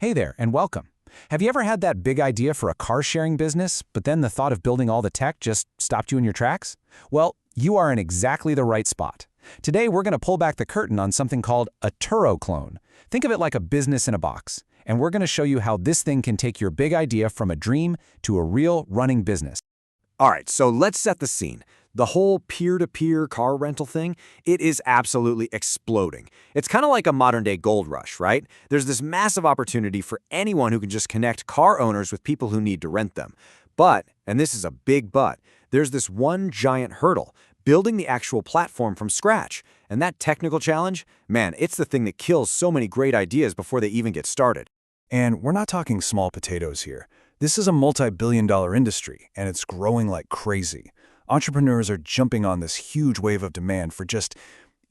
Hey there, and welcome. Have you ever had that big idea for a car-sharing business, but then the thought of building all the tech just stopped you in your tracks? Well, you are in exactly the right spot. Today, we're going to pull back the curtain on something called a Turo clone. Think of it like a business in a box, and we're going to show you how this thing can take your big idea from a dream to a real running business. All right, so let's set the scene. The whole peer-to-peer car rental thing, it is absolutely exploding. It's kind of like a modern-day gold rush, right? There's this massive opportunity for anyone who can just connect car owners with people who need to rent them. But, and this is a big but, there's this one giant hurdle, building the actual platform from scratch. And that technical challenge, man, it's the thing that kills so many great ideas before they even get started. And we're not talking small potatoes here. This is a multi-billion-dollar industry, and it's growing like crazy. Entrepreneurs are jumping on this huge wave of demand for just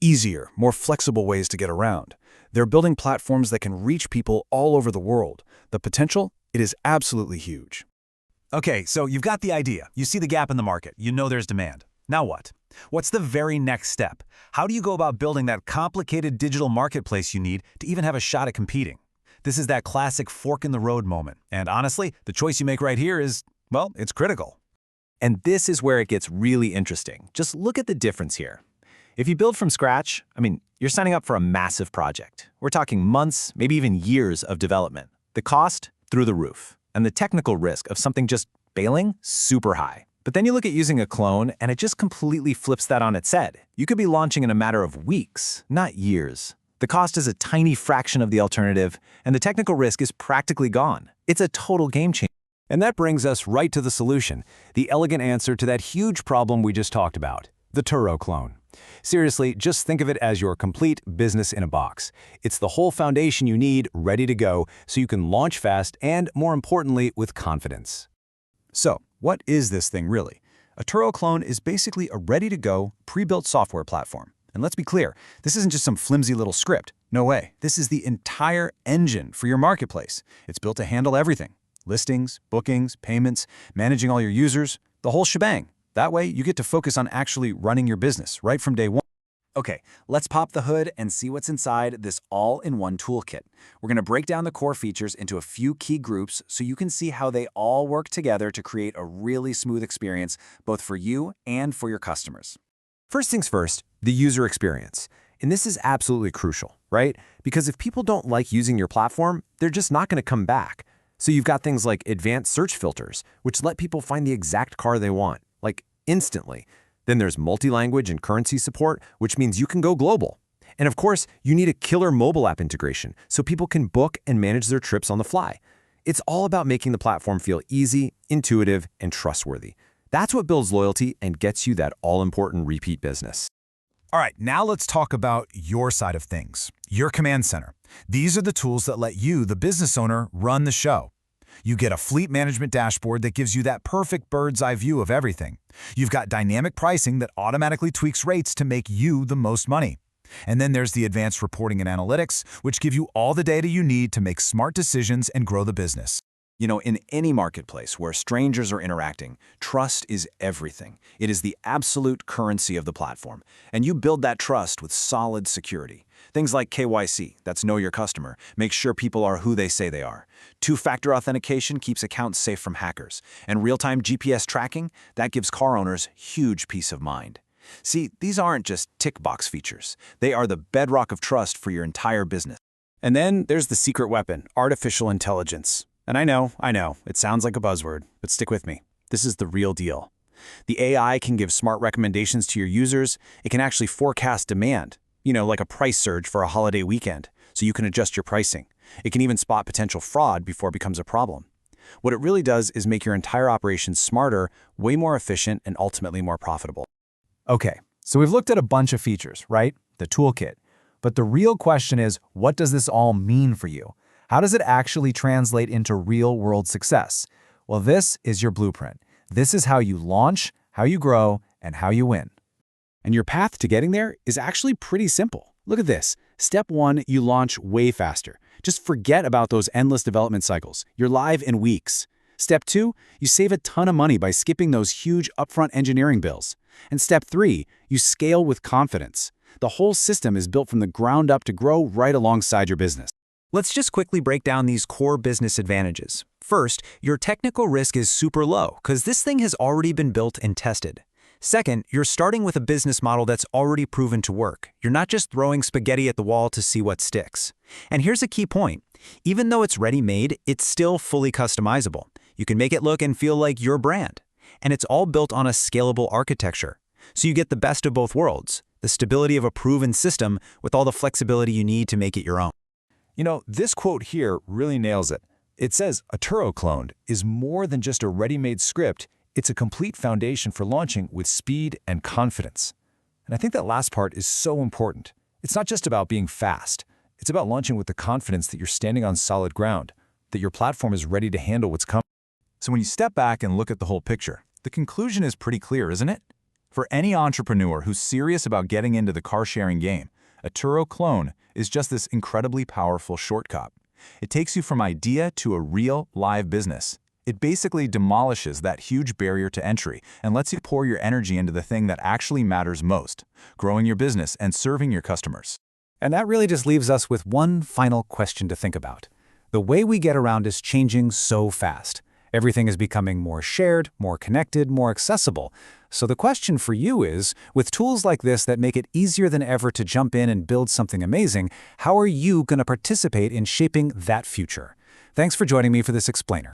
easier, more flexible ways to get around. They're building platforms that can reach people all over the world. The potential, it is absolutely huge. Okay, so you've got the idea. You see the gap in the market. You know there's demand. Now what? What's the very next step? How do you go about building that complicated digital marketplace you need to even have a shot at competing? This is that classic fork-in-the-road moment. And honestly, the choice you make right here is, well, it's critical. And this is where it gets really interesting. Just look at the difference here. If you build from scratch, you're signing up for a massive project. We're talking months, maybe even years of development. The cost, through the roof. And the technical risk of something just failing, super high. But then you look at using a clone, and it just completely flips that on its head. You could be launching in a matter of weeks, not years. The cost is a tiny fraction of the alternative, and the technical risk is practically gone. It's a total game changer. And that brings us right to the solution, the elegant answer to that huge problem we just talked about, the Turo clone. Seriously, just think of it as your complete business in a box. It's the whole foundation you need ready to go so you can launch fast and, more importantly, with confidence. So, what is this thing really? A Turo clone is basically a ready-to-go, pre-built software platform. And let's be clear, this isn't just some flimsy little script. No way. This is the entire engine for your marketplace. It's built to handle everything. Listings, bookings, payments, managing all your users, the whole shebang. That way, you get to focus on actually running your business right from day one. Okay, let's pop the hood and see what's inside this all-in-one toolkit. We're going to break down the core features into a few key groups so you can see how they all work together to create a really smooth experience both for you and for your customers. First things first, the user experience. And this is absolutely crucial, right? Because if people don't like using your platform, they're just not going to come back. So you've got things like advanced search filters, which let people find the exact car they want, like instantly. Then there's multi-language and currency support, which means you can go global. And of course, you need a killer mobile app integration so people can book and manage their trips on the fly. It's all about making the platform feel easy, intuitive, and trustworthy. That's what builds loyalty and gets you that all-important repeat business. All right, now let's talk about your side of things, your command center. These are the tools that let you, the business owner, run the show. You get a fleet management dashboard that gives you that perfect bird's-eye view of everything. You've got dynamic pricing that automatically tweaks rates to make you the most money. And then there's the advanced reporting and analytics, which give you all the data you need to make smart decisions and grow the business. You know, in any marketplace where strangers are interacting, trust is everything. It is the absolute currency of the platform. And you build that trust with solid security. Things like KYC, that's Know Your Customer, makes sure people are who they say they are. Two-factor authentication keeps accounts safe from hackers. And real-time GPS tracking, that gives car owners huge peace of mind. See, these aren't just tick-box features. They are the bedrock of trust for your entire business. And then there's the secret weapon, artificial intelligence. And I know, it sounds like a buzzword, but stick with me. This is the real deal. The AI can give smart recommendations to your users. It can actually forecast demand, like a price surge for a holiday weekend, so you can adjust your pricing. It can even spot potential fraud before it becomes a problem. What it really does is make your entire operation smarter, way more efficient, and ultimately more profitable. Okay, so we've looked at a bunch of features, right? The toolkit. But the real question is, what does this all mean for you? How does it actually translate into real-world success? Well, this is your blueprint. This is how you launch, how you grow, and how you win. And your path to getting there is actually pretty simple. Look at this. Step 1, you launch way faster. Just forget about those endless development cycles. You're live in weeks. Step 2, you save a ton of money by skipping those huge upfront engineering bills. And Step 3, you scale with confidence. The whole system is built from the ground up to grow right alongside your business. Let's just quickly break down these core business advantages. First, your technical risk is super low because this thing has already been built and tested. Second, you're starting with a business model that's already proven to work. You're not just throwing spaghetti at the wall to see what sticks. And here's a key point. Even though it's ready-made, it's still fully customizable. You can make it look and feel like your brand. And it's all built on a scalable architecture. So you get the best of both worlds, the stability of a proven system with all the flexibility you need to make it your own. You know, this quote here really nails it. It says a Turo clone is more than just a ready-made script, it's a complete foundation for launching with speed and confidence. And I think that last part is so important. It's not just about being fast. It's about launching with the confidence that you're standing on solid ground, that your platform is ready to handle what's coming. So when you step back and look at the whole picture, the conclusion is pretty clear, isn't it? For any entrepreneur who's serious about getting into the car-sharing game, a Turo clone is just this incredibly powerful shortcut. It takes you from idea to a real, live business. It basically demolishes that huge barrier to entry and lets you pour your energy into the thing that actually matters most, growing your business and serving your customers. And that really just leaves us with one final question to think about. The way we get around is changing so fast. Everything is becoming more shared, more connected, more accessible. So the question for you is, with tools like this that make it easier than ever to jump in and build something amazing, how are you going to participate in shaping that future? Thanks for joining me for this explainer.